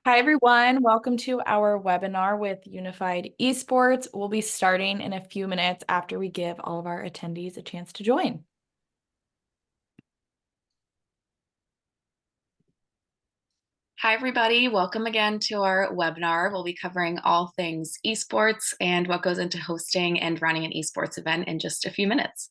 Hi, everyone. Welcome to our webinar with Unified Esports. We'll be starting in a few minutes after we give all of our attendees a chance to join. Hi, everybody. Welcome again to our webinar. We'll be covering all things esports and what goes into hosting and running an esports event in just a few minutes.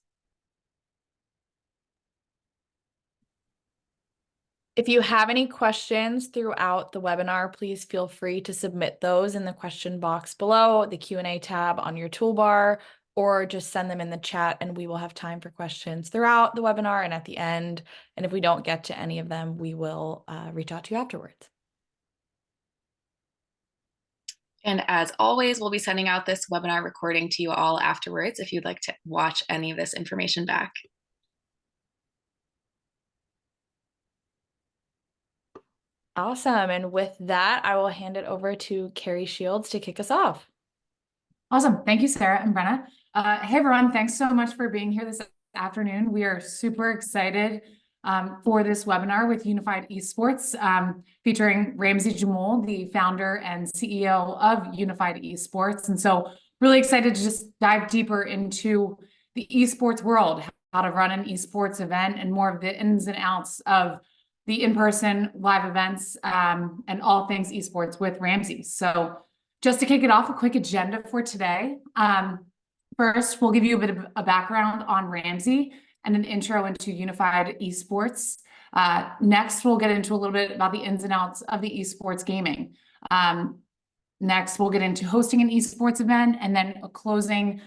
If you have any questions throughout the webinar, please feel free to submit those in the question box below, the Q&A tab on your toolbar, or just send them in the chat and we will have time for questions throughout the webinar and at the end. And if we don't get to any of them, we will reach out to you afterwards. And as always, we'll be sending out this webinar recording to you all afterwards if you'd like to watch any of this information back. Awesome. And with that, I will hand it over to Kerri Shields to kick us off. Awesome. Thank you, Sarah and Brenna. Hey, everyone. Thanks so much for being here this afternoon. We are super excited for this webinar with Unified Esports, featuring Ramsey Jamoul, the founder and CEO of Unified Esports. And so really excited to just dive deeper into the esports world, how to run an esports event, and more of the ins and outs of the in-person live events and all things esports with Ramsey. So just to kick it off, a quick agenda for today. First, we'll give you a bit of a background on Ramsey and an intro into Unified Esports. Next, we'll get into a little bit about the ins and outs of the esports gaming. Next, we'll get into hosting an esports event, and then a closing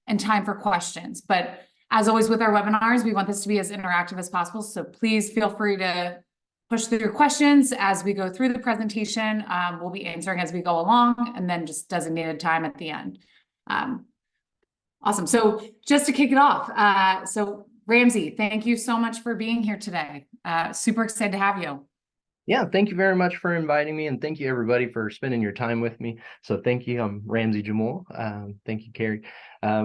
and time for questions. But as always with our webinars, we want this to be as interactive as possible. So please feel free to push through your questions as we go through the presentation. We'll be answering as we go along, and then just designated time at the end. Awesome. So just to kick it off, so Ramsey, thank you so much for being here today. Super excited to have you. Yeah, thank you very much for inviting me, and thank you everybody for spending your time with me. So thank you. I'm Ramsey Jamoul. Thank you, Kerri.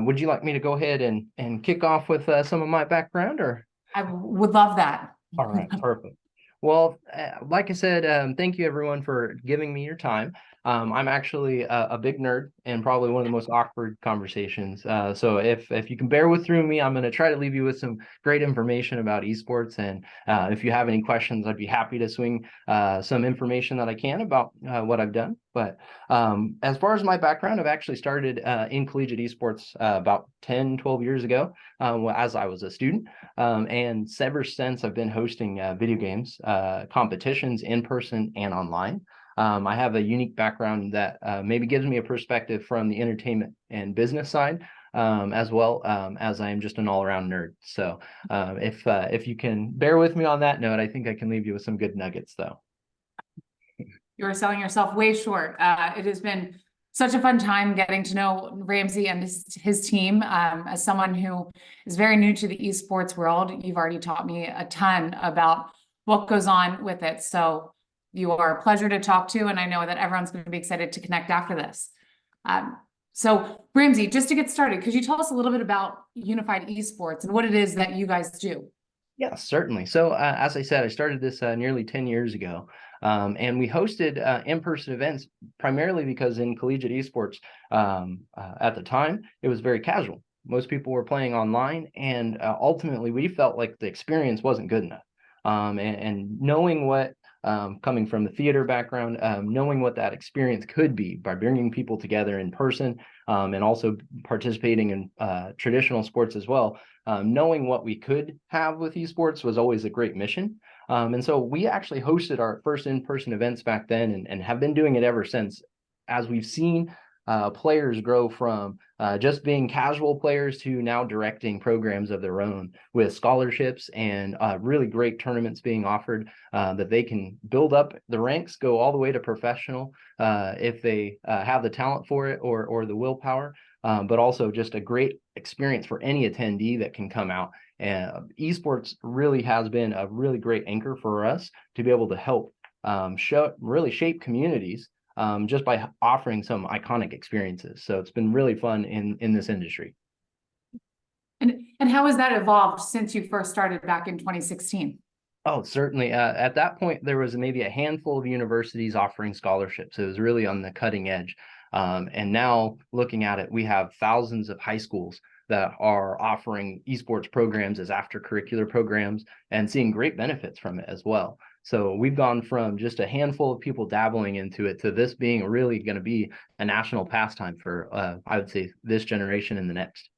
Would you like me to go ahead and kick off with some of my background, or? I would love that. All right, perfect. Well, like I said, thank you everyone for giving me your time. I'm actually a big nerd and probably one of the most awkward conversations. So if you can bear with through me, I'm going to try to leave you with some great information about esports. And if you have any questions, I'd be happy to swing some information that I can about what I've done. But as far as my background, I've actually started in collegiate esports about 10, 12 years ago as I was a student. And ever since, I've been hosting video games competitions in person and online. I have a unique background that maybe gives me a perspective from the entertainment and business side, as well as I am just an all-around nerd. So if you can bear with me on that note, I think I can leave you with some good nuggets, though. You're selling yourself way short. It has been such a fun time getting to know Ramsey and his team. As someone who is very new to the esports world, you've already taught me a ton about what goes on with it. So you are a pleasure to talk to, and I know that everyone's going to be excited to connect after this. So Ramsey, just to get started, could you tell us a little bit about Unified Esports and what it is that you guys do? Yeah, certainly. So as I said, I started this nearly 10 years ago. And we hosted in-person events primarily because in collegiate esports at the time, it was very casual. Most people were playing online, and ultimately we felt like the experience wasn't good enough. And knowing what, coming from the theater background, knowing what that experience could be by bringing people together in person and also participating in traditional sports as well, knowing what we could have with esports was always a great mission. And so we actually hosted our first in-person events back then and have been doing it ever since, as we've seen players grow from just being casual players to now directing programs of their own with scholarships and really great tournaments being offered that they can build up the ranks, go all the way to professional if they have the talent for it or the willpower, but also just a great experience for any attendee that can come out. And esports really has been a really great anchor for us to be able to help really shape communities just by offering some iconic experiences. So it's been really fun in this industry. And how has that evolved since you first started back in 2016? Oh, certainly. At that point, there was maybe a handful of universities offering scholarships. It was really on the cutting edge. And now looking at it, we have thousands of high schools that are offering esports programs as after curricular programs and seeing great benefits from it as well. So we've gone from just a handful of people dabbling into it to this being really going to be a national pastime for, I would say, this generation and the next.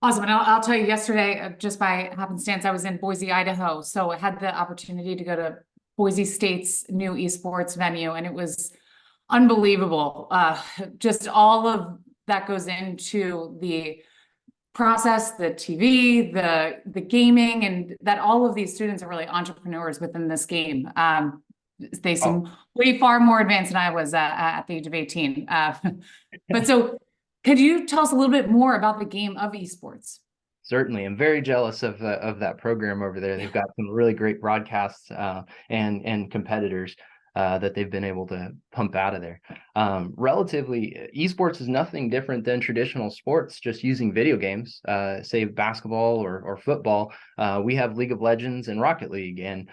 Awesome. And I'll tell you, yesterday, just by happenstance, I was in Boise, Idaho. So I had the opportunity to go to Boise State's new esports venue, and it was unbelievable. Just all of that goes into the process, the TV, the gaming, and that all of these students are really entrepreneurs within this game. They seem way far more advanced than I was at the age of 18. But so could you tell us a little bit more about the game of esports? Certainly, I'm very jealous of that program over there. They've got some really great broadcasts and competitors that they've been able to pump out of there. Relatively, esports is nothing different than traditional sports, just using video games, say basketball or football. We have League of Legends and Rocket League, and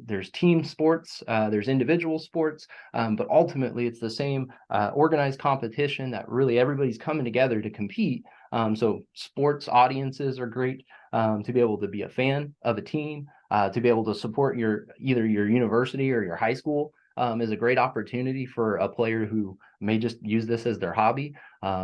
there's team sports, there's individual sports, but ultimately it's the same organized competition that really everybody's coming together to compete. So sports audiences are great to be able to be a fan of a team, to be able to support either your university or your high school is a great opportunity for a player who may just use this as their hobby,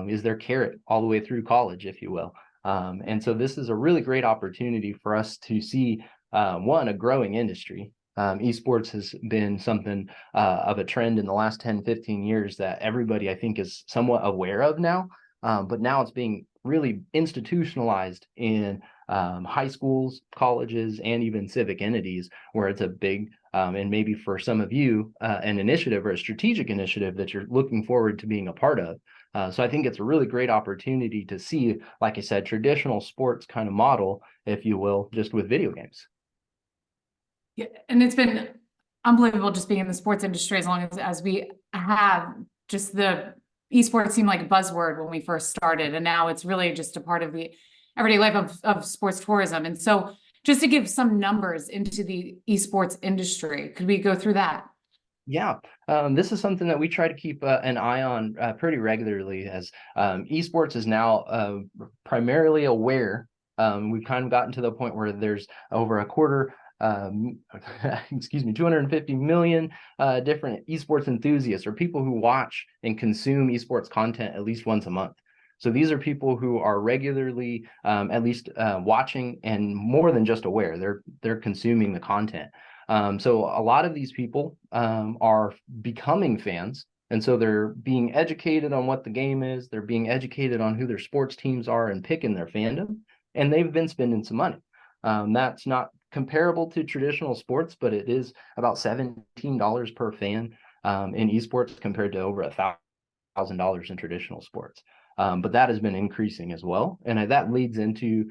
is their carrot all the way through college, if you will. And so this is a really great opportunity for us to see, one, a growing industry. Esports has been something of a trend in the last 10, 15 years that everybody, I think, is somewhat aware of now. But now it's being really institutionalized in high schools, colleges, and even civic entities, where it's a big, and maybe for some of you, an initiative or a strategic initiative that you're looking forward to being a part of. So I think it's a really great opportunity to see, like I said, traditional sports kind of model, if you will, just with video games. Yeah, and it's been unbelievable just being in the sports industry as long as we have. Just the esports seemed like a buzzword when we first started, and now it's really just a part of the everyday life of sports tourism. And so just to give some numbers into the esports industry, could we go through that? Yeah, this is something that we try to keep an eye on pretty regularly, as esports is now primarily aware. We've kind of gotten to the point where there's over a quarter, 250 million different esports enthusiasts, or people who watch and consume esports content at least once a month. So these are people who are regularly at least watching, and more than just aware, they're consuming the content. So a lot of these people are becoming fans, and so they're being educated on what the game is. They're being educated on who their sports teams are and picking their fandom, and they've been spending some money. That's not comparable to traditional sports, but it is about $17 per fan in esports compared to over $1,000 in traditional sports. But that has been increasing as well. And that leads into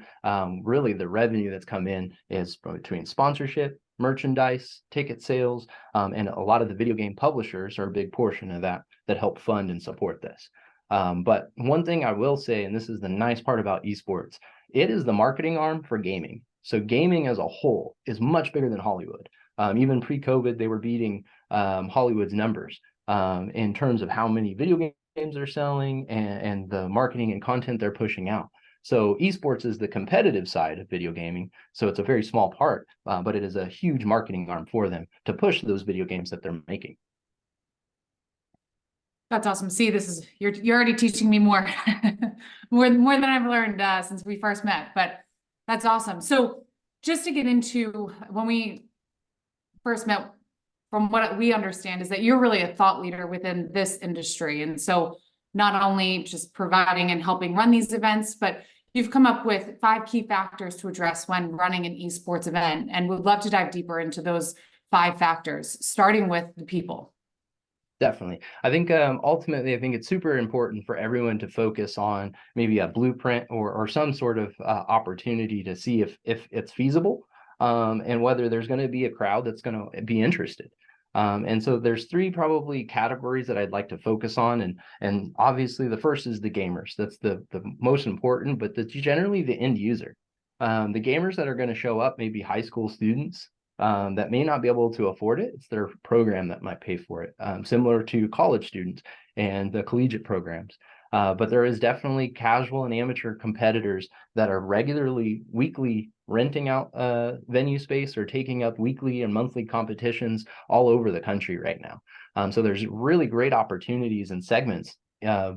really the revenue that's come in is between sponsorship, merchandise, ticket sales, and a lot of the video game publishers are a big portion of that help fund and support this. But one thing I will say, and this is the nice part about esports, it is the marketing arm for gaming. So gaming as a whole is much bigger than Hollywood. Even pre-COVID, they were beating Hollywood's numbers in terms of how many video games they're selling and the marketing and content they're pushing out. So esports is the competitive side of video gaming. So it's a very small part, but it is a huge marketing arm for them to push those video games that they're making. That's awesome. See, this is you're already teaching me more, more than I've learned since we first met. But that's awesome. So just to get into when we first met, from what we understand is that you're really a thought leader within this industry. And so not only just providing and helping run these events, but you've come up with 5 key factors to address when running an esports event. And we'd love to dive deeper into those 5 factors, starting with the people. Definitely. I think ultimately, I think it's super important for everyone to focus on maybe a blueprint or some sort of opportunity to see if it's feasible and whether there's going to be a crowd that's going to be interested. And so there's 3 probably categories that I'd like to focus on. And obviously the first is the gamers. That's the most important, but that's generally the end user. The gamers that are going to show up may be high school students that may not be able to afford it. It's their program that might pay for it, similar to college students and the collegiate programs. But there is definitely casual and amateur competitors that are regularly, weekly renting out venue space or taking up weekly and monthly competitions all over the country right now. So there's really great opportunities and segments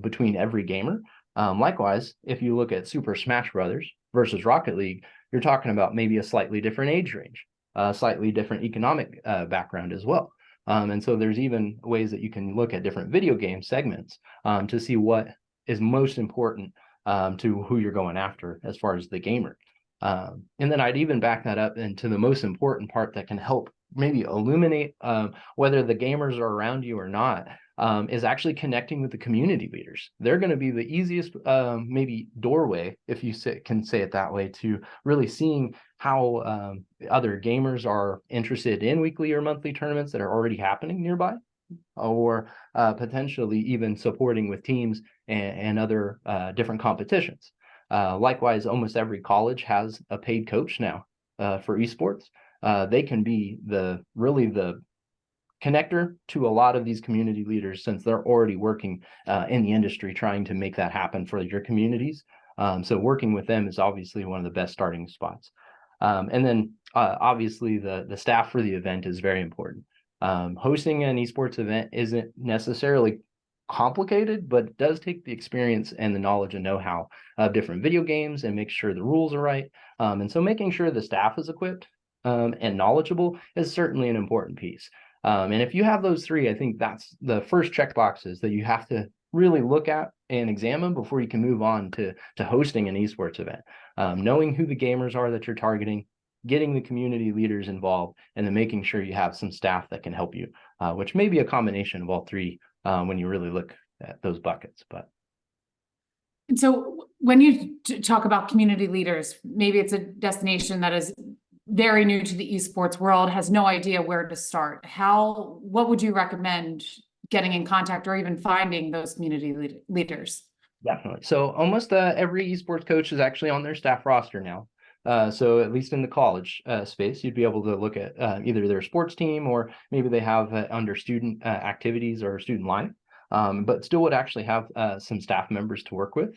between every gamer. Likewise, if you look at Super Smash Brothers versus Rocket League, you're talking about maybe a slightly different age range, slightly different economic background as well. And so there's even ways that you can look at different video game segments to see what is most important to who you're going after as far as the gamer. And then I'd even back that up into the most important part that can help maybe illuminate whether the gamers are around you or not, is actually connecting with the community leaders. They're going to be the easiest maybe doorway, if you can say it that way, to really seeing how other gamers are interested in weekly or monthly tournaments that are already happening nearby, or potentially even supporting with teams and other different competitions. Likewise, almost every college has a paid coach now for esports. They can be really the connector to a lot of these community leaders, since they're already working in the industry trying to make that happen for your communities. So working with them is obviously one of the best starting spots. And then obviously the staff for the event is very important. Hosting an esports event isn't necessarily complicated, but it does take the experience and the knowledge and know-how of different video games and make sure the rules are right. And so making sure the staff is equipped and knowledgeable is certainly an important piece. And if you have those three, I think that's the first check boxes that you have to really look at and examine before you can move on to hosting an esports event. Knowing who the gamers are that you're targeting, getting the community leaders involved, and then making sure you have some staff that can help you, which may be a combination of all three when you really look at those buckets. And so when you talk about community leaders, maybe it's a destination that is very new to the esports world, has no idea where to start. What would you recommend getting in contact or even finding those community leaders? Definitely. So almost every esports coach is actually on their staff roster now. So at least in the college space, you'd be able to look at either their sports team, or maybe they have under student activities or student life, but still would actually have some staff members to work with.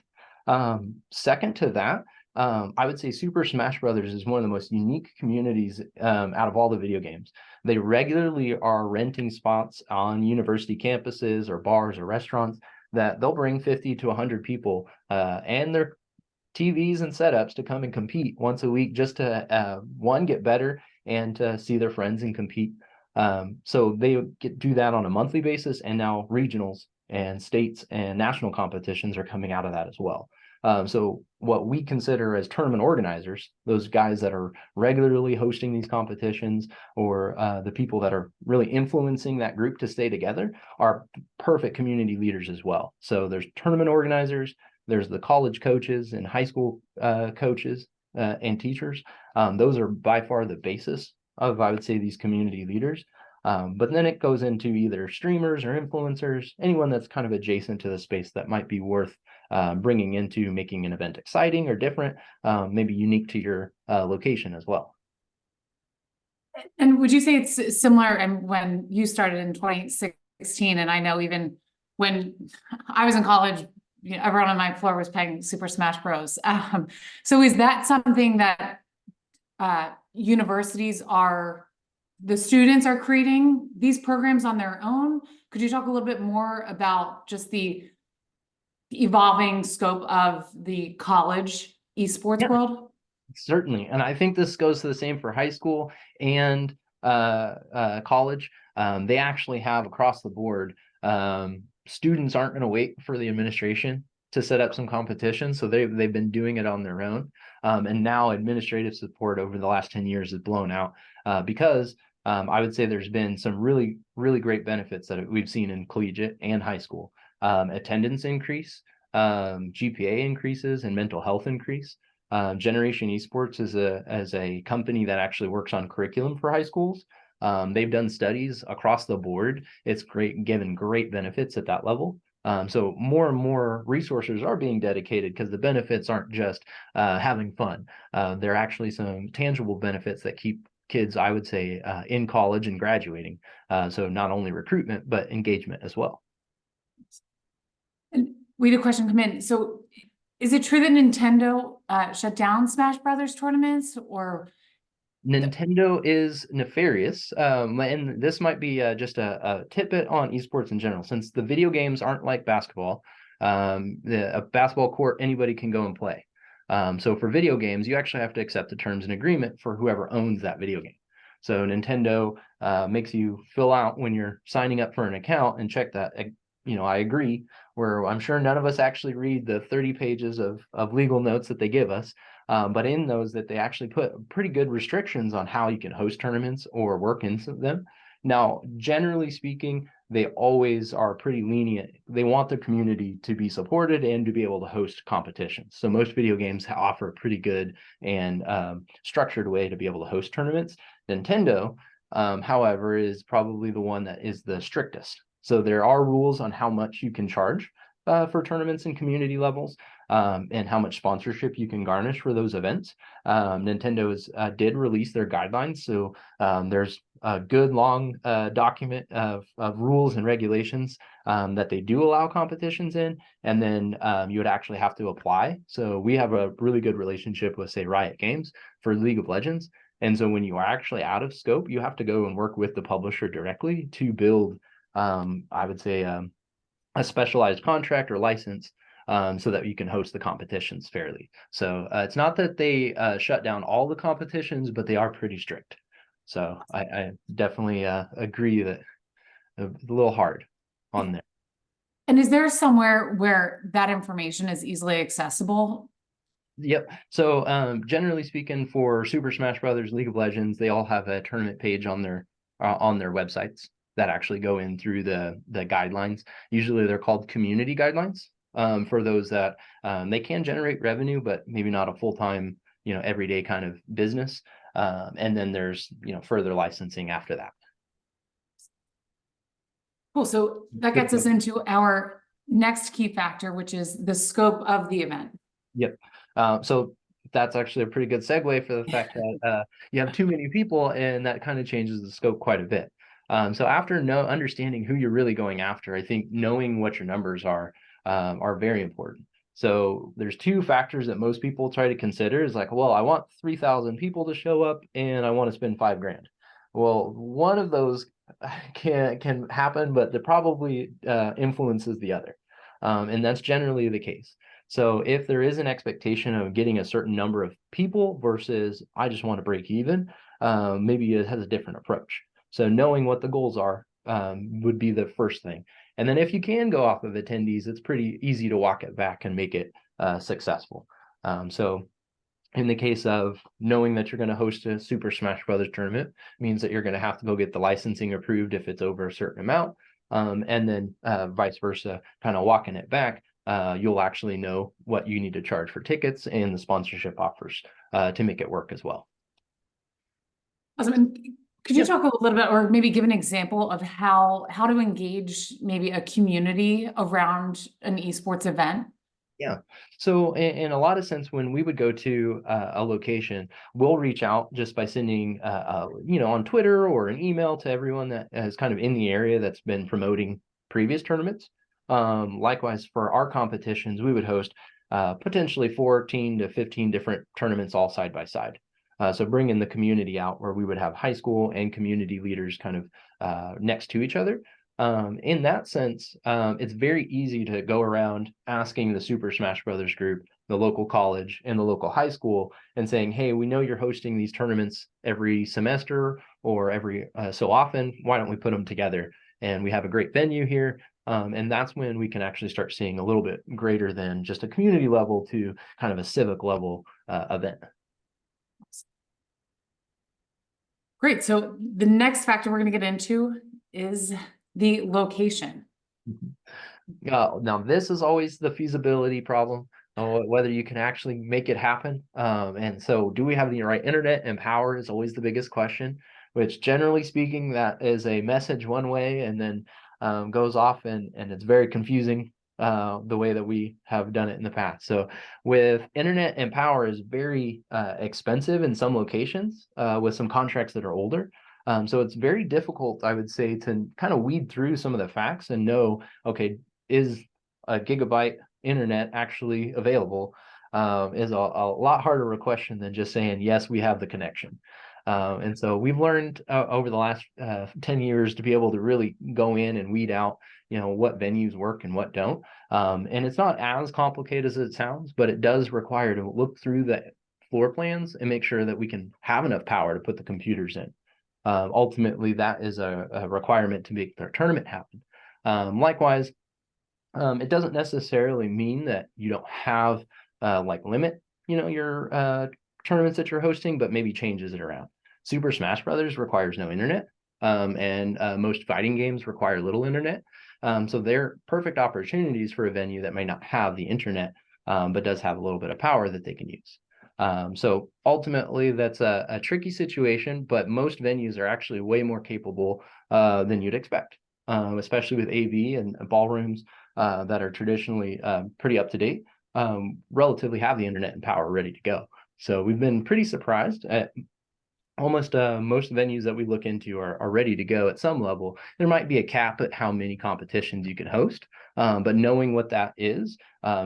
Second to that, I would say Super Smash Brothers is one of the most unique communities out of all the video games. They regularly are renting spots on university campuses or bars or restaurants that they'll bring 50 to 100 people and their TVs and setups to come and compete once a week, just to one, get better, and to see their friends and compete. So they do that on a monthly basis, and now regionals and states and national competitions are coming out of that as well. So what we consider as tournament organizers, those guys that are regularly hosting these competitions, or the people that are really influencing that group to stay together, are perfect community leaders as well. So there's tournament organizers, there's the college coaches and high school coaches and teachers. Those are by far the basis of, I would say, these community leaders. But then it goes into either streamers or influencers, anyone that's kind of adjacent to the space that might be worth bringing into making an event exciting or different, maybe unique to your location as well. And would you say it's similar? And when you started in 2016, and I know even when I was in college, everyone on my floor was playing Super Smash Bros. So is that something that universities the students are creating these programs on their own? Could you talk a little bit more about just the evolving scope of the college esports world? Certainly. And I think this goes to the same for high school and college. They actually have across the board, students aren't going to wait for the administration to set up some competition. So they've been doing it on their own. And now administrative support over the last 10 years is blown out because I would say there's been some really, really great benefits that we've seen in collegiate and high school. Attendance increase, GPA increases, and mental health increase. Generation Esports is a company that actually works on curriculum for high schools. They've done studies across the board. It's given great benefits at that level. So more and more resources are being dedicated because the benefits aren't just having fun. There are actually some tangible benefits that keep kids, I would say, in college and graduating. So not only recruitment, but engagement as well. And we had a question come in. So is it true that Nintendo shut down Smash Brothers tournaments, or? Nintendo is nefarious, and this might be just a tidbit on esports in general. Since the video games aren't like basketball, a basketball court, anybody can go and play. So for video games, you actually have to accept the terms and agreement for whoever owns that video game. So Nintendo makes you fill out when you're signing up for an account and check that, I agree, where I'm sure none of us actually read the 30 pages of legal notes that they give us. But in those that they actually put pretty good restrictions on how you can host tournaments or work into them. Now, generally speaking, they always are pretty lenient. They want the community to be supported and to be able to host competitions. So most video games offer a pretty good and structured way to be able to host tournaments. Nintendo, however, is probably the one that is the strictest. So there are rules on how much you can charge for tournaments and community levels. And how much sponsorship you can garnish for those events. Nintendo's did release their guidelines, so there's a good long document of rules and regulations that they do allow competitions in, and then you would actually have to apply. So we have a really good relationship with, say, Riot Games for League of Legends, and so when you are actually out of scope, you have to go and work with the publisher directly to build, I would say, a specialized contract or license so that you can host the competitions fairly. So it's not that they shut down all the competitions, but they are pretty strict. So I definitely agree that a little hard on there. And is there somewhere where that information is easily accessible? Yep. So generally speaking, for Super Smash Brothers, League of Legends, they all have a tournament page on their websites that actually go in through the guidelines. Usually they're called community guidelines. For those that they can generate revenue, but maybe not a full-time, everyday kind of business. And then there's, further licensing after that. Cool. So that gets us into our next key factor, which is the scope of the event. Yep. So that's actually a pretty good segue for the fact that you have too many people, and that kind of changes the scope quite a bit. So after understanding who you're really going after, I think knowing what your numbers are very important. So there's two factors that most people try to consider is like, well, I want 3,000 people to show up and I want to spend $5,000. Well, one of those can happen, but it probably influences the other. And that's generally the case. So if there is an expectation of getting a certain number of people versus I just want to break even, maybe it has a different approach. So knowing what the goals are would be the first thing. And then if you can go off of attendees, it's pretty easy to walk it back and make it successful. So in the case of knowing that you're going to host a Super Smash Brothers tournament, means that you're going to have to go get the licensing approved if it's over a certain amount. And then vice versa, kind of walking it back, you'll actually know what you need to charge for tickets and the sponsorship offers to make it work as well. Awesome. And could you talk a little bit, or maybe give an example of how to engage maybe a community around an esports event? Yeah. So in a lot of sense, when we would go to a location, we'll reach out just by sending, on Twitter or an email to everyone that is kind of in the area that's been promoting previous tournaments. Likewise, for our competitions, we would host potentially 14 to 15 different tournaments all side by side. So bringing the community out where we would have high school and community leaders kind of next to each other. In that sense, it's very easy to go around asking the Super Smash Brothers group, the local college and the local high school, and saying, hey, we know you're hosting these tournaments every semester or every so often. Why don't we put them together? And we have a great venue here. And that's when we can actually start seeing a little bit greater than just a community level to kind of a civic level event. Great. So the next factor we're going to get into is the location. Now, this is always the feasibility problem, whether you can actually make it happen. And so do we have the right internet and power is always the biggest question, which generally speaking, that is a message one way and then goes off and it's very confusing the way that we have done it in the past. So with internet and power is very expensive in some locations with some contracts that are older. So it's very difficult, I would say, to kind of weed through some of the facts and know, okay, is a gigabyte internet actually available? Is a lot harder a question than just saying, yes, we have the connection. And so we've learned over the last 10 years to be able to really go in and weed out, what venues work and what don't. And it's not as complicated as it sounds, but it does require to look through the floor plans and make sure that we can have enough power to put the computers in. Ultimately, that is a requirement to make their tournament happen. Likewise, it doesn't necessarily mean that you don't have limit, your tournaments that you're hosting, but maybe changes it around. Super Smash Brothers requires no internet, and most fighting games require little internet. So they're perfect opportunities for a venue that may not have the internet, but does have a little bit of power that they can use. So ultimately, that's a tricky situation, but most venues are actually way more capable than you'd expect, especially with AV and ballrooms that are traditionally pretty up to date, relatively have the internet and power ready to go. So we've been pretty surprised at almost most venues that we look into are ready to go at some level. There might be a cap at how many competitions you can host, but knowing what that is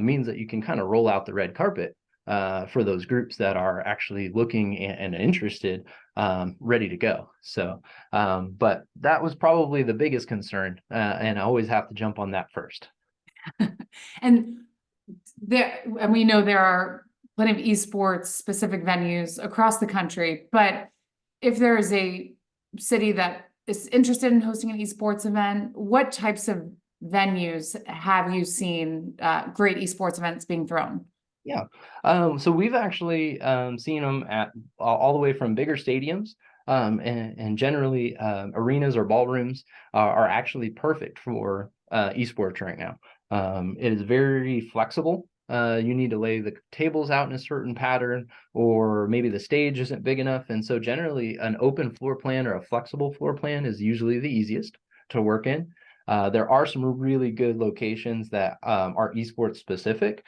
means that you can kind of roll out the red carpet for those groups that are actually looking and interested, ready to go. So, but that was probably the biggest concern, and I always have to jump on that first. And we know there are plenty of esports specific venues across the country, but if there is a city that is interested in hosting an esports event, what types of venues have you seen great esports events being thrown? Yeah, so we've actually seen them at all the way from bigger stadiums, and generally arenas or ballrooms are actually perfect for esports right now. It is very flexible. You need to lay the tables out in a certain pattern, or maybe the stage isn't big enough. And so generally an open floor plan or a flexible floor plan is usually the easiest to work in. There are some really good locations that are esports specific.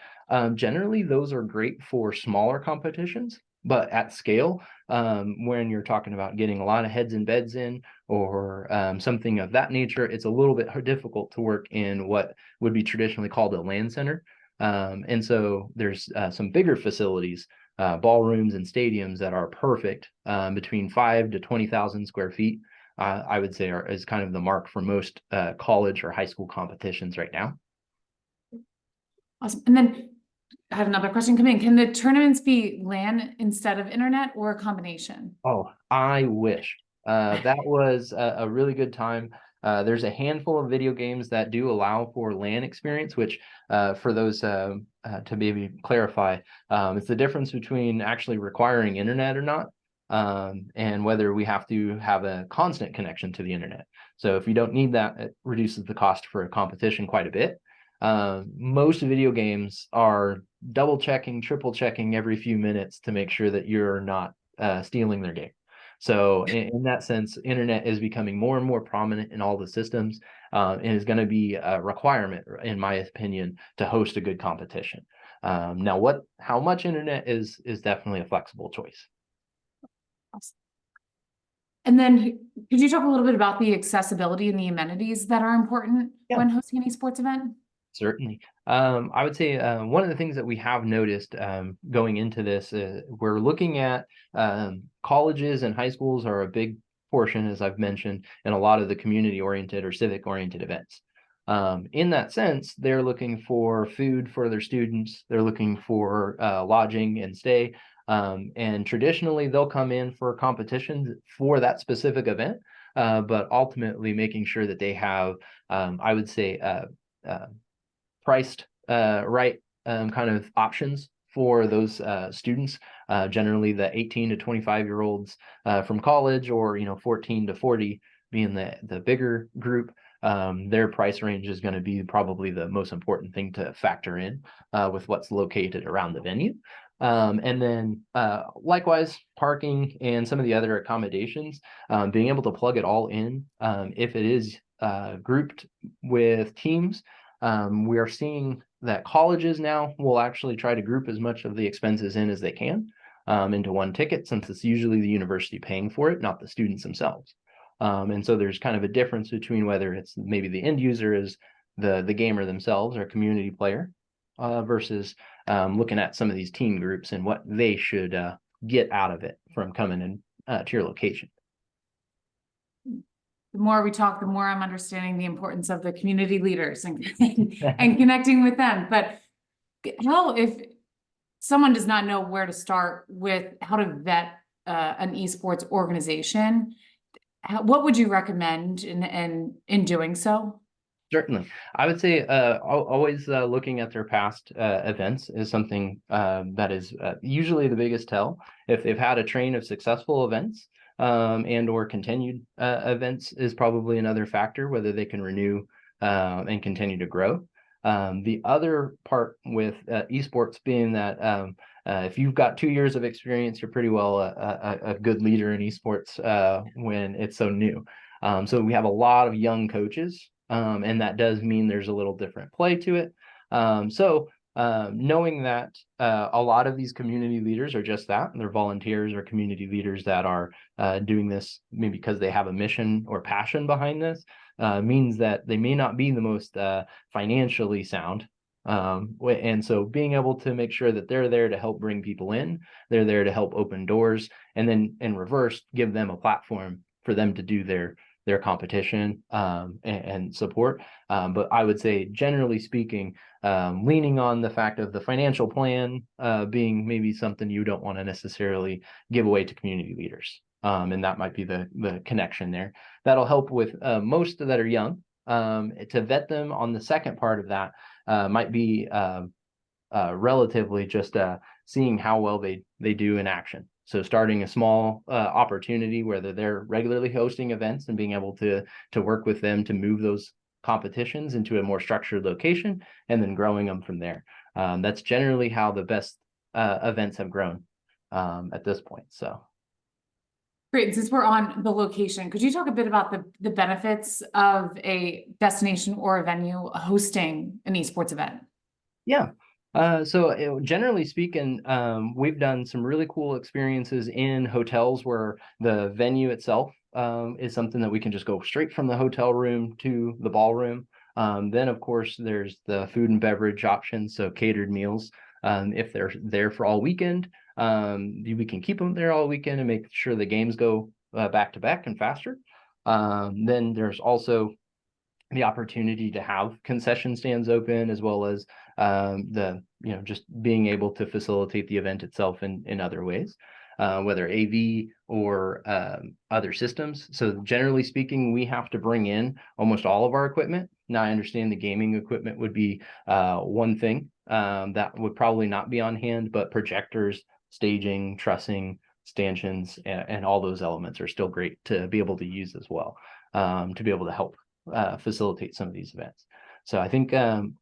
Generally, those are great for smaller competitions, but at scale, when you're talking about getting a lot of heads and beds in or something of that nature, it's a little bit difficult to work in what would be traditionally called a LAN center. And so there's some bigger facilities, ballrooms and stadiums that are perfect between 5 to 20,000 square feet. I would say is kind of the mark for most college or high school competitions right now. Awesome. And then I had another question come in. Can the tournaments be LAN instead of internet or a combination? Oh, I wish. That was a really good time. There's a handful of video games that do allow for LAN experience, which for those to maybe clarify, it's the difference between actually requiring internet or not, and whether we have to have a constant connection to the internet. So if you don't need that, it reduces the cost for a competition quite a bit. Most video games are double checking, triple checking every few minutes to make sure that you're not stealing their game. So in that sense, internet is becoming more and more prominent in all the systems, and is going to be a requirement, in my opinion, to host a good competition. Now, how much internet is definitely a flexible choice. Awesome. And then could you talk a little bit about the accessibility and the amenities that are important when hosting an esports event? Certainly. I would say one of the things that we have noticed going into this, we're looking at colleges and high schools are a big portion, as I've mentioned, in a lot of the community-oriented or civic-oriented events. In that sense, they're looking for food for their students. They're looking for lodging and stay. And traditionally, they'll come in for competitions for that specific event, but ultimately making sure that they have, I would say, priced right kind of options for those students, generally the 18 to 25-year-olds from college, or 14 to 40 being the bigger group. Their price range is going to be probably the most important thing to factor in with what's located around the venue. And then likewise, parking and some of the other accommodations, being able to plug it all in if it is grouped with teams. We are seeing that colleges now will actually try to group as much of the expenses in as they can into one ticket, since it's usually the university paying for it, not the students themselves. And so there's kind of a difference between whether it's maybe the end user is the gamer themselves or community player versus looking at some of these team groups and what they should get out of it from coming in to your location. The more we talk, the more I'm understanding the importance of the community leaders and connecting with them. But how, if someone does not know where to start with how to vet an esports organization, what would you recommend in doing so? Certainly. I would say always looking at their past events is something that is usually the biggest tell. If they've had a train of successful events and or continued events is probably another factor, whether they can renew and continue to grow. The other part with esports being that if you've got 2 years of experience, you're pretty well a good leader in esports when it's so new. So we have a lot of young coaches, and that does mean there's a little different play to it. Knowing that a lot of these community leaders are just that, they're volunteers or community leaders that are doing this maybe because they have a mission or passion behind this, means that they may not be the most financially sound. And so being able to make sure that they're there to help bring people in, they're there to help open doors, and then in reverse, give them a platform for them to do their competition and support. But I would say, generally speaking, leaning on the fact of the financial plan being maybe something you don't want to necessarily give away to community leaders. And that might be the connection there. That'll help with most that are young. To vet them on the second part of that might be relatively just seeing how well they do in action. So starting a small opportunity where they're regularly hosting events and being able to work with them to move those competitions into a more structured location and then growing them from there. That's generally how the best events have grown at this point. So. Great. Since we're on the location, could you talk a bit about the benefits of a destination or a venue hosting an esports event? Yeah. So generally speaking, we've done some really cool experiences in hotels where the venue itself is something that we can just go straight from the hotel room to the ballroom. Then, of course, there's the food and beverage options, so catered meals. If they're there for all weekend, we can keep them there all weekend and make sure the games go back to back and faster. Then there's also the opportunity to have concession stands open, as well as just being able to facilitate the event itself in other ways, whether AV or other systems. So generally speaking, we have to bring in almost all of our equipment. Now I understand the gaming equipment would be one thing that would probably not be on hand, but projectors, staging, trussing, stanchions, and all those elements are still great to be able to use as well, to be able to help facilitate some of these events. So I think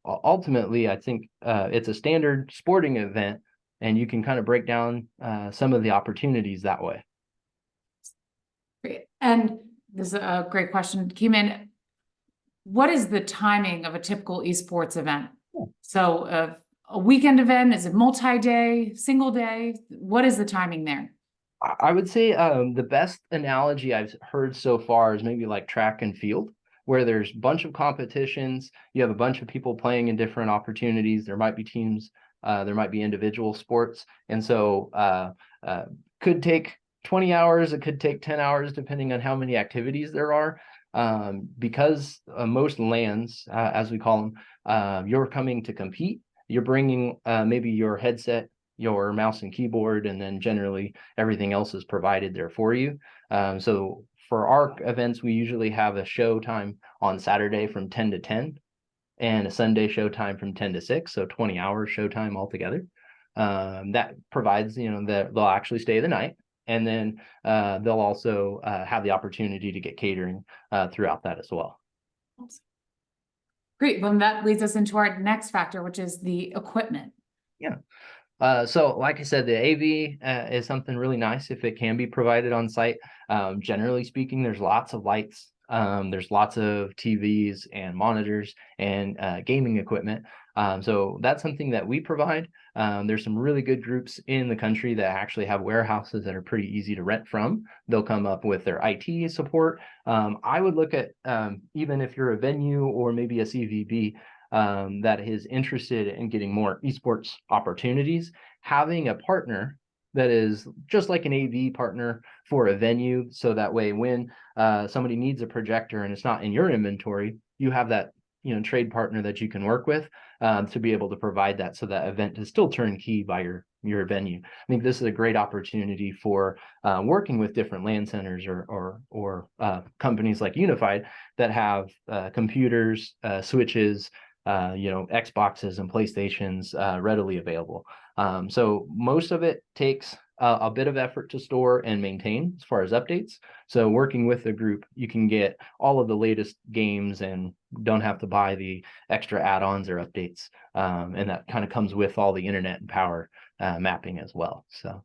ultimately, it's a standard sporting event, and you can kind of break down some of the opportunities that way. Great. And this is a great question came in. What is the timing of a typical esports event? So a weekend event, is it multi-day, single day? What is the timing there? I would say the best analogy I've heard so far is maybe like track and field, where there's a bunch of competitions, you have a bunch of people playing in different opportunities. There might be teams, there might be individual sports. And so could take 20 hours, it could take 10 hours, depending on how many activities there are. Because most LANs, as we call them, you're coming to compete, you're bringing maybe your headset, your mouse and keyboard, and then generally everything else is provided there for you. So for our events, we usually have a show time on Saturday from 10 to 10 and a Sunday show time from 10 to 6, so 20 hours show time altogether. That provides, that they'll actually stay the night, and then they'll also have the opportunity to get catering throughout that as well. Great. Well, that leads us into our next factor, which is the equipment. Yeah. So like I said, the AV is something really nice if it can be provided on site. Generally speaking, there's lots of lights. There's lots of TVs and monitors and gaming equipment. So that's something that we provide. There's some really good groups in the country that actually have warehouses that are pretty easy to rent from. They'll come up with their IT support. I would look at, even if you're a venue or maybe a CVB, that is interested in getting more esports opportunities, having a partner that is just like an AV partner for a venue. So that way, when somebody needs a projector and it's not in your inventory, you have that, trade partner that you can work with to be able to provide that, so that event is still turnkey by your venue. I think this is a great opportunity for working with different LAN centers or companies like Unified that have computers, switches, Xboxes and PlayStations readily available. So most of it takes a bit of effort to store and maintain as far as updates. So working with the group, you can get all of the latest games and don't have to buy the extra add-ons or updates. And that kind of comes with all the internet and power mapping as well. So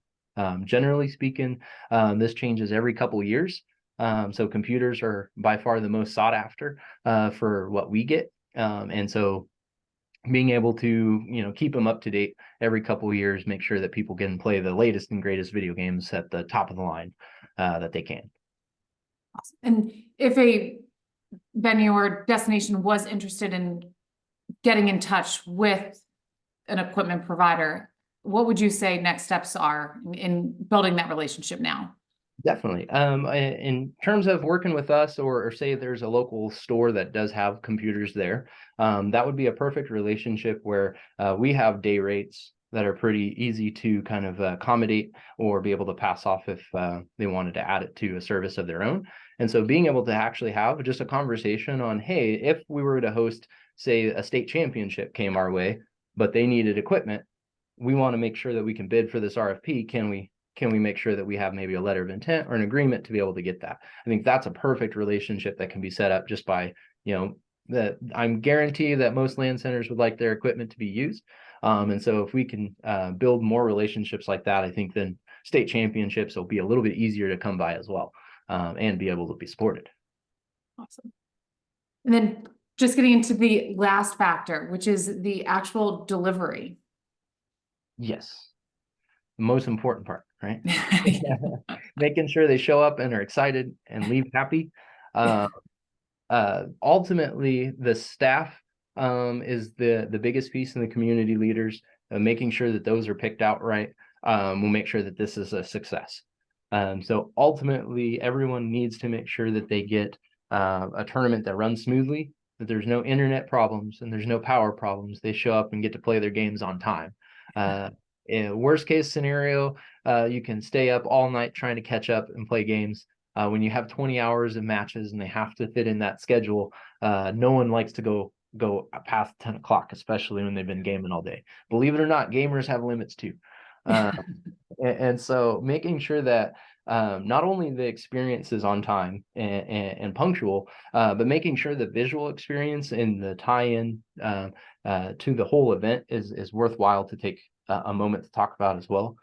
generally speaking, this changes every couple of years. So computers are by far the most sought after for what we get. And so being able to, keep them up to date every couple of years, make sure that people can play the latest and greatest video games at the top of the line that they can. Awesome. And if a venue or destination was interested in getting in touch with an equipment provider, what would you say next steps are in building that relationship now? Definitely. In terms of working with us, or say there's a local store that does have computers there, that would be a perfect relationship where we have day rates that are pretty easy to kind of accommodate or be able to pass off if they wanted to add it to a service of their own. And so being able to actually have just a conversation on, hey, if we were to host, say, a state championship came our way, but they needed equipment, we want to make sure that we can bid for this RFP. Can we make sure that we have maybe a letter of intent or an agreement to be able to get that? I think that's a perfect relationship that can be set up just by, that I'm guarantee that most LAN centers would like their equipment to be used. And so if we can build more relationships like that, I think then state championships will be a little bit easier to come by as well, and be able to be supported. Awesome. And then just getting into the last factor, which is the actual delivery. Yes. The most important part, right? Making sure they show up and are excited and leave happy. Ultimately, the staff is the biggest piece, in the community leaders, making sure that those are picked out right. We'll make sure that this is a success. So ultimately, everyone needs to make sure that they get a tournament that runs smoothly, that there's no internet problems and there's no power problems. They show up and get to play their games on time. In worst case scenario, you can stay up all night trying to catch up and play games. When you have 20 hours of matches and they have to fit in that schedule, no one likes to go past 10 o'clock, especially when they've been gaming all day. Believe it or not, gamers have limits too. And so making sure that not only the experience is on time and punctual, but making sure the visual experience and the tie-in to the whole event is worthwhile to take a moment to talk about as well.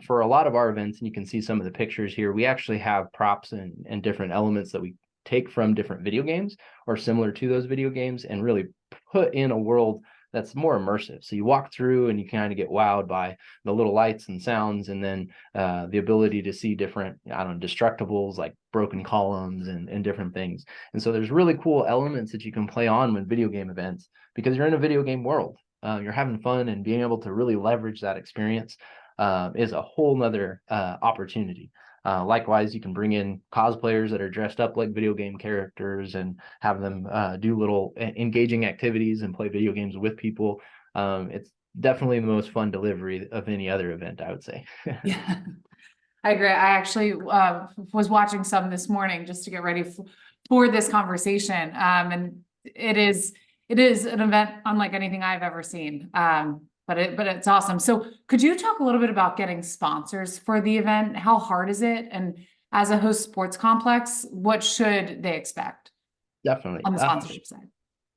For a lot of our events, and you can see some of the pictures here, we actually have props and different elements that we take from different video games or similar to those video games and really put in a world that's more immersive. So you walk through and you kind of get wowed by the little lights and sounds, and then the ability to see different, destructibles like broken columns and different things. And so there's really cool elements that you can play on with video game events because you're in a video game world. You're having fun, and being able to really leverage that experience is a whole nother opportunity. Likewise, you can bring in cosplayers that are dressed up like video game characters and have them do little engaging activities and play video games with people. It's definitely the most fun delivery of any other event, I would say. Yeah, I agree. I actually was watching some this morning just to get ready for this conversation. And it is an event unlike anything I've ever seen. But it's awesome. So could you talk a little bit about getting sponsors for the event? How hard is it? And as a host sports complex, what should they expect? Definitely On the sponsorship side?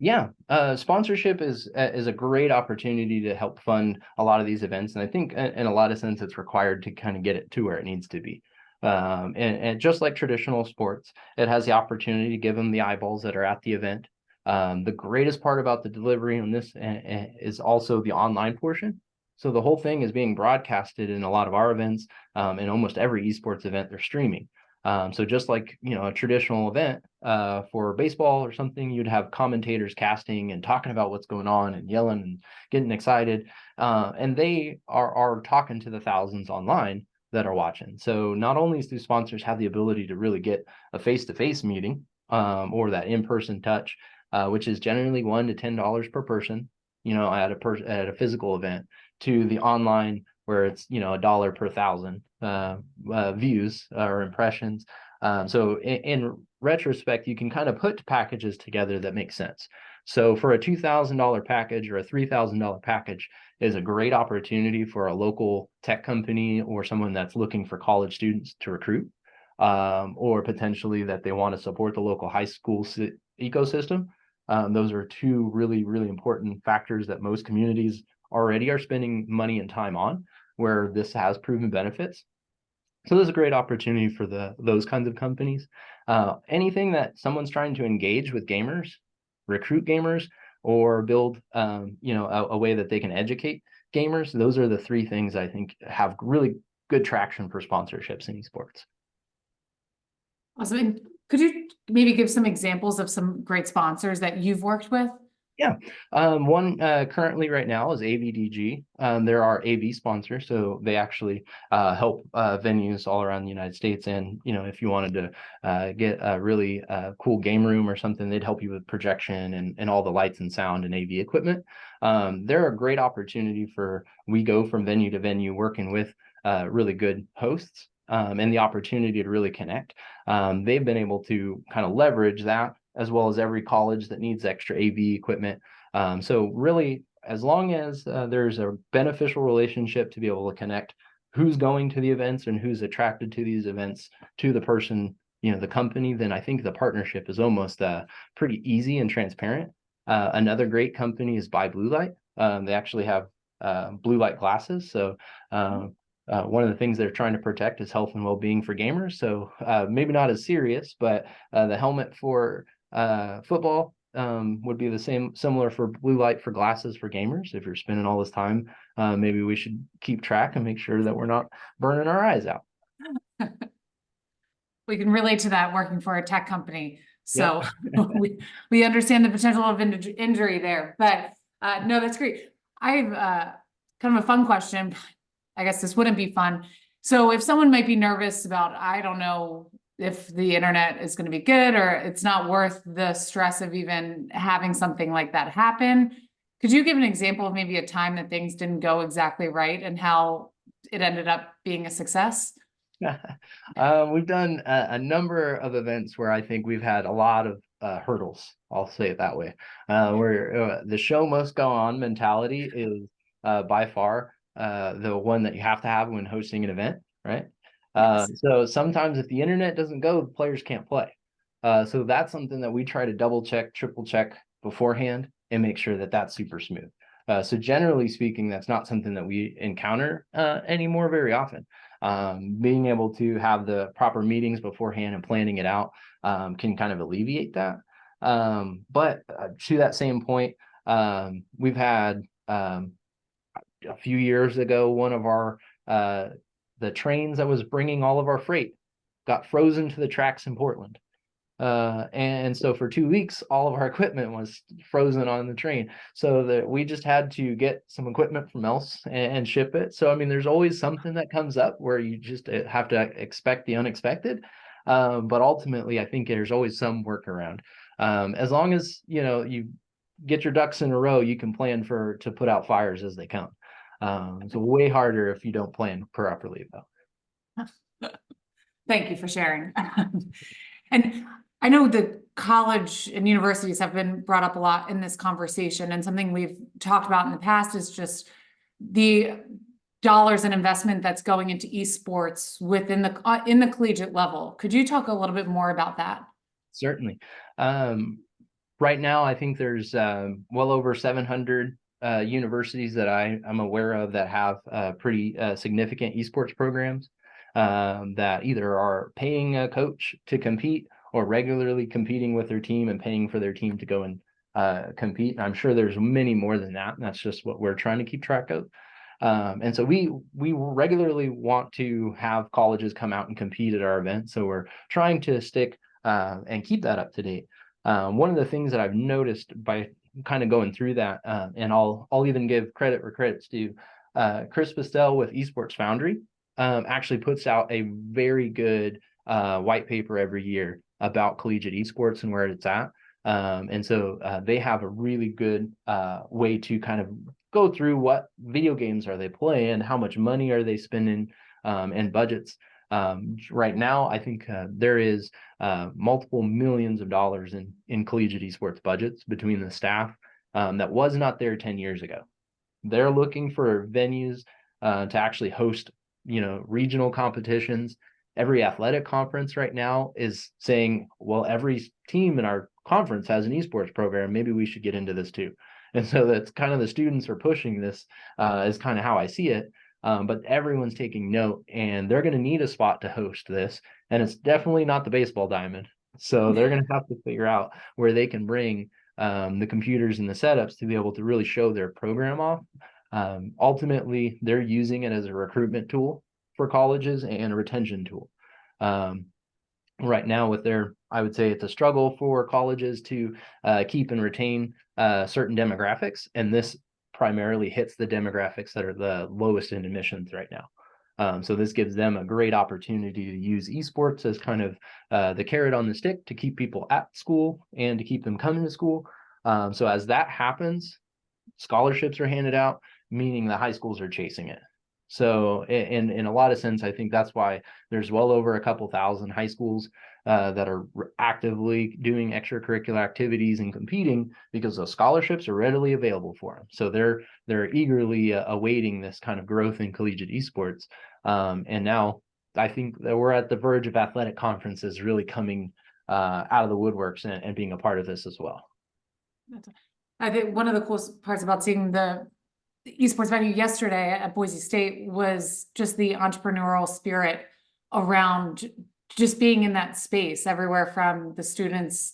Yeah, sponsorship is a great opportunity to help fund a lot of these events, and I think in a lot of sense it's required to kind of get it to where it needs to be. And just like traditional sports, it has the opportunity to give them the eyeballs that are at the event. The greatest part about the delivery on this is also the online portion. So the whole thing is being broadcasted in a lot of our events, and almost every esports event they're streaming. So just like, a traditional event for baseball or something, you'd have commentators casting and talking about what's going on and yelling and getting excited. And they are talking to the thousands online that are watching. So not only do sponsors have the ability to really get a face-to-face meeting or that in-person touch, which is generally $1 to $10 per person, at a physical event, to the online where it's $1 per thousand views or impressions. So in retrospect, you can kind of put packages together that make sense. So for a $2,000 package or a $3,000 package is a great opportunity for a local tech company or someone that's looking for college students to recruit, or potentially that they want to support the local high school ecosystem. Those are two really, really important factors that most communities already are spending money and time on, where this has proven benefits. So there's a great opportunity for those kinds of companies. Anything that someone's trying to engage with gamers, recruit gamers, or build a way that they can educate gamers, those are the three things I think have really good traction for sponsorships in esports. Awesome. Could you maybe give some examples of some great sponsors that you've worked with? Yeah, one currently right now is AVDG. They're our AV sponsor, so they actually help venues all around the United States. And if you wanted to get a really cool game room or something, they'd help you with projection and all the lights and sound and AV equipment. They're a great opportunity we go from venue to venue working with really good hosts. And the opportunity to really connect. They've been able to kind of leverage that, as well as every college that needs extra AV equipment. So really, as long as there's a beneficial relationship to be able to connect who's going to the events and who's attracted to these events to the person, the company, then I think the partnership is almost pretty easy and transparent. Another great company is Buy Blue Light. They actually have blue light glasses. So one of the things they're trying to protect is health and well-being for gamers. So maybe not as serious, but the helmet for football would be similar for blue light for glasses for gamers. If you're spending all this time, maybe we should keep track and make sure that we're not burning our eyes out. We can relate to that working for a tech company. So we understand the potential of injury there, but no, that's great. I've kind of a fun question. I guess this wouldn't be fun. So if someone might be nervous about, I don't know if the internet is going to be good or it's not worth the stress of even having something like that happen, could you give an example of maybe a time that things didn't go exactly right and how it ended up being a success? We've done a number of events where I think we've had a lot of hurdles. I'll say it that way. Where the show must go on mentality is by far the one that you have to have when hosting an event, right? Yes. So sometimes if the internet doesn't go, the players can't play. So that's something that we try to double check, triple check beforehand and make sure that that's super smooth. So generally speaking, that's not something that we encounter anymore very often. Being able to have the proper meetings beforehand and planning it out can kind of alleviate that. But to that same point, we've had a few years ago, one of our the trains that was bringing all of our freight got frozen to the tracks in Portland. And so for 2 weeks, all of our equipment was frozen on the train. So that we just had to get some equipment from else and ship it. So, I mean, there's always something that comes up where you just have to expect the unexpected. But ultimately, I think there's always some workaround. As long as, you get your ducks in a row, you can plan to put out fires as they come. It's way harder if you don't plan properly, though. Thank you for sharing. And I know the college and universities have been brought up a lot in this conversation, and something we've talked about in the past is just the dollars and investment that's going into esports within in the collegiate level. Could you talk a little bit more about that? Certainly. Right now, I think there's well over 700 universities that I'm aware of that have pretty significant esports programs that either are paying a coach to compete or regularly competing with their team and paying for their team to go and compete. And I'm sure there's many more than that. And that's just what we're trying to keep track of. And so we regularly want to have colleges come out and compete at our event. So we're trying to stick and keep that up to date. One of the things that I've noticed by kind of going through that, and I'll even give credit where credit's due. Chris Pastel with Esports Foundry actually puts out a very good white paper every year about collegiate esports and where it's at. And so they have a really good way to kind of go through what video games are they playing, how much money are they spending, and budgets. Right now, I think there is multiple millions of dollars in collegiate esports budgets between the staff that was not there 10 years ago. They're looking for venues to actually host, regional competitions. Every athletic conference right now is saying, well, every team in our conference has an esports program. Maybe we should get into this too. And so that's kind of the students are pushing this is kind of how I see it. But everyone's taking note, and they're going to need a spot to host this. And it's definitely not the baseball diamond. So they're going to have to figure out where they can bring the computers and the setups to be able to really show their program off. Ultimately, they're using it as a recruitment tool for colleges and a retention tool. Right now with I would say it's a struggle for colleges to keep and retain certain demographics. And this primarily hits the demographics that are the lowest in admissions right now. So this gives them a great opportunity to use esports as kind of the carrot on the stick to keep people at school and to keep them coming to school. So as that happens, scholarships are handed out, meaning the high schools are chasing it. So in a lot of sense, I think that's why there's well over a couple thousand high schools that are actively doing extracurricular activities and competing, because those scholarships are readily available for them. So they're eagerly awaiting this kind of growth in collegiate esports. And now I think that we're at the verge of athletic conferences really coming out of the woodworks and being a part of this as well. I think one of the coolest parts about seeing the esports venue yesterday at Boise State was just the entrepreneurial spirit around just being in that space, everywhere from the students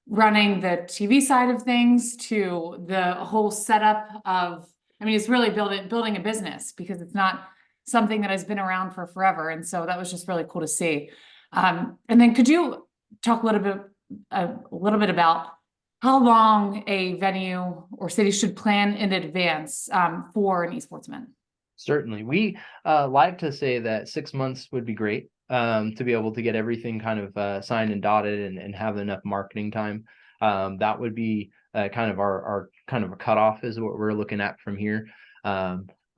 running the TV side of things to the whole setup of, it's really building a business, because it's not something that has been around for forever. And so that was just really cool to see. And then could you talk a little bit about how long a venue or city should plan in advance for an esports event? Certainly. We like to say that 6 months would be great to be able to get everything kind of signed and dotted and have enough marketing time. That would be kind of our kind of a cutoff is what we're looking at from here.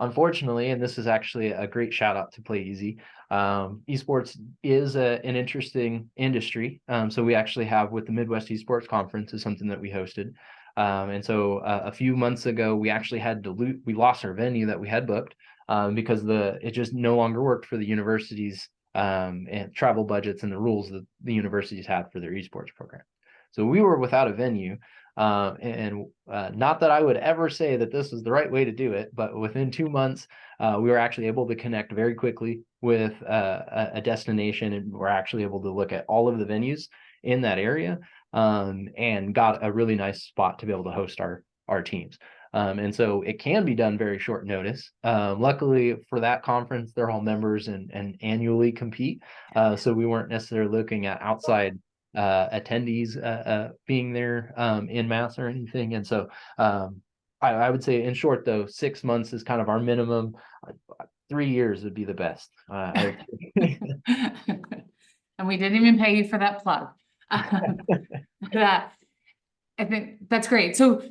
Unfortunately, and this is actually a great shout out to Playeasy, esports is an interesting industry. So we actually have with the Midwest Esports Conference is something that we hosted. And so a few months ago, we actually had to we lost our venue that we had booked because it just no longer worked for the universities and travel budgets and the rules that the universities had for their esports program. So we were without a venue. And not that I would ever say that this is the right way to do it, but within 2 months, we were actually able to connect very quickly with a destination, and we're actually able to look at all of the venues in that area and got a really nice spot to be able to host our teams. And so it can be done very short notice. Luckily for that conference, they're all members and annually compete. So we weren't necessarily looking at outside attendees being there in mass or anything. And so I would say in short, though, 6 months is kind of our minimum. 3 years would be the best. And we didn't even pay you for that plug. I think that's great. So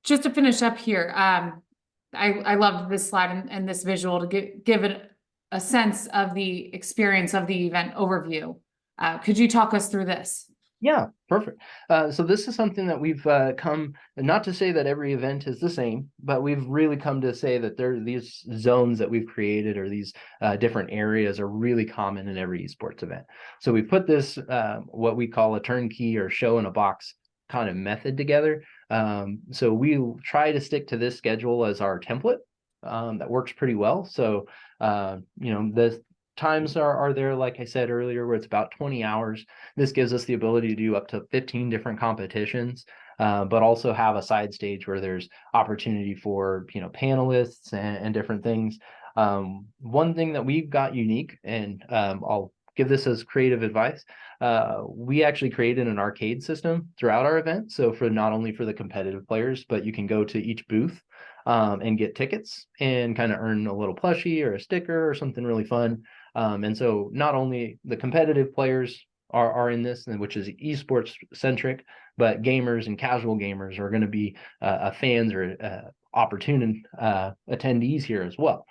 just to finish up here, I loved this slide and this visual to give it a sense of the experience of the event overview. Could you talk us through this? Yeah, perfect. So this is something that we've come, not to say that every event is the same, but we've really come to say that there are these zones that we've created, or these different areas are really common in every esports event. So we put this, what we call a turnkey or show in a box kind of method together. So we try to stick to this schedule as our template. That works pretty well. So, the times are there, like I said earlier, where it's about 20 hours. This gives us the ability to do up to 15 different competitions, but also have a side stage where there's opportunity for, panelists and different things. One thing that we've got unique, and I'll give this as creative advice. We actually created an arcade system throughout our event. So for not only for the competitive players, but you can go to each booth and get tickets and kind of earn a little plushie or a sticker or something really fun. And so not only the competitive players are in this, which is esports centric, but gamers and casual gamers are going to be fans or opportune attendees here as well.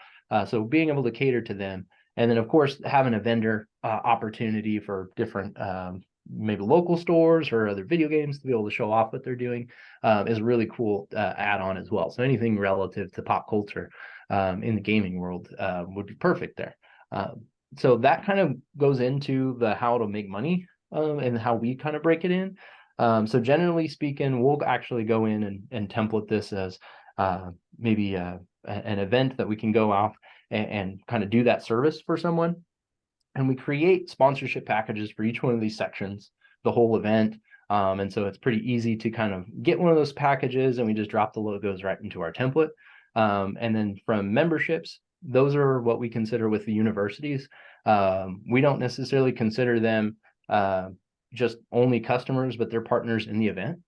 So being able to cater to them. And then, of course, having a vendor opportunity for different maybe local stores or other video games to be able to show off what they're doing is a really cool add-on as well. So anything relative to pop culture in the gaming world would be perfect there. So that kind of goes into the how to make money and how we kind of break it in. So generally speaking, we'll actually go in and template this as maybe an event that we can go off and kind of do that service for someone. And we create sponsorship packages for each one of these sections, the whole event. And so it's pretty easy to kind of get one of those packages and we just drop the logos right into our template. And then from memberships, those are what we consider with the universities. We don't necessarily consider them just only customers, but they're partners in the event.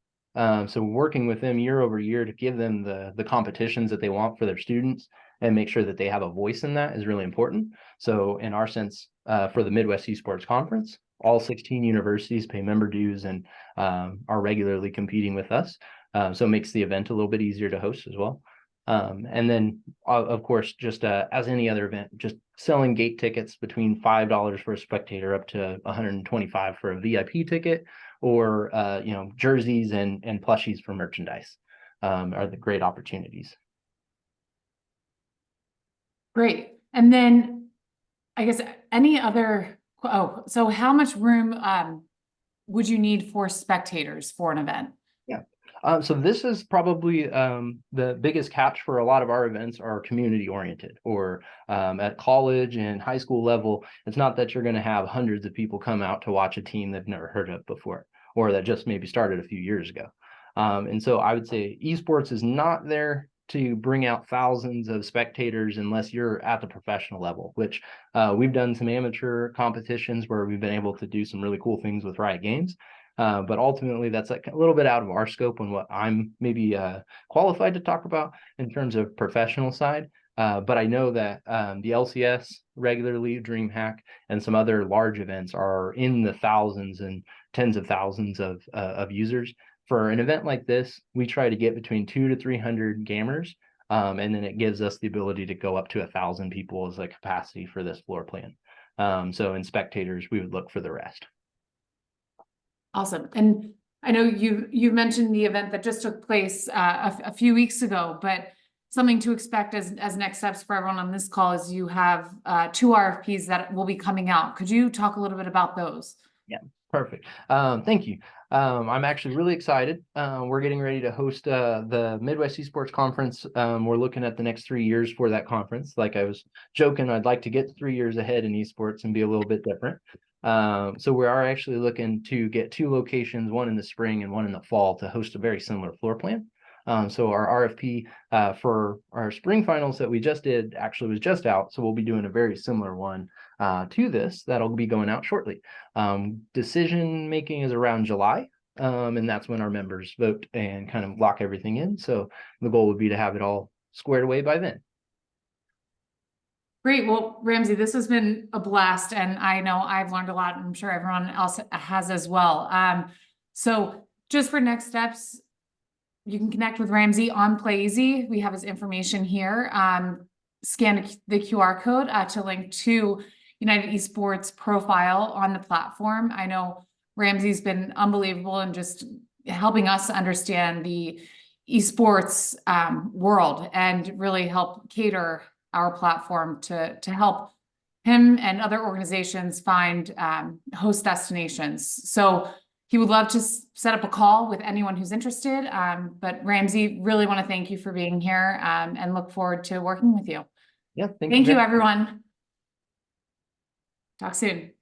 So working with them year over year to give them the competitions that they want for their students and make sure that they have a voice in that is really important. So in our sense, for the Midwest Esports Conference, all 16 universities pay member dues and are regularly competing with us. So it makes the event a little bit easier to host as well. And then, of course, just as any other event, just selling gate tickets between $5 for a spectator up to $125 for a VIP ticket, or jerseys and plushies for merchandise are the great opportunities. Great. And then I guess any other, so how much room would you need for spectators for an event? So this is probably the biggest catch for a lot of our events are community oriented, or at college and high school level. It's not that you're going to have hundreds of people come out to watch a team they've never heard of before, or that just maybe started a few years ago. And so I would say esports is not there to bring out thousands of spectators unless you're at the professional level, which we've done some amateur competitions where we've been able to do some really cool things with Riot Games. But ultimately, that's like a little bit out of our scope on what I'm maybe qualified to talk about in terms of professional side. But I know that the LCS regularly, DreamHack, and some other large events are in the thousands and tens of thousands of users. For an event like this, we try to get between 200 to 300 gamers, and then it gives us the ability to go up to 1,000 people as a capacity for this floor plan. So in spectators, we would look for the rest. Awesome. And I know you mentioned the event that just took place a few weeks ago, but something to expect as next steps for everyone on this call is you have 2 RFPs that will be coming out. Could you talk a little bit about those? Yeah, perfect. Thank you. I'm actually really excited. We're getting ready to host the Midwest Esports Conference. We're looking at the next 3 years for that conference. Like I was joking, I'd like to get 3 years ahead in esports and be a little bit different. So we are actually looking to get 2 locations, one in the spring and one in the fall, to host a very similar floor plan. So our RFP for our spring finals that we just did actually was just out. So we'll be doing a very similar one to this that'll be going out shortly. Decision making is around July, and that's when our members vote and kind of lock everything in. So the goal would be to have it all squared away by then. Great. Well, Ramsey, this has been a blast, and I know I've learned a lot. I'm sure everyone else has as well. So just for next steps, you can connect with Ramsey on Playeasy. We have his information here. Scan the QR code to link to United Esports profile on the platform. I know Ramsey's been unbelievable in just helping us understand the esports world and really help cater our platform to help him and other organizations find host destinations. So he would love to set up a call with anyone who's interested. But Ramsey, really want to thank you for being here, and look forward to working with you. Yeah, Thank you, very much. everyone. Talk soon.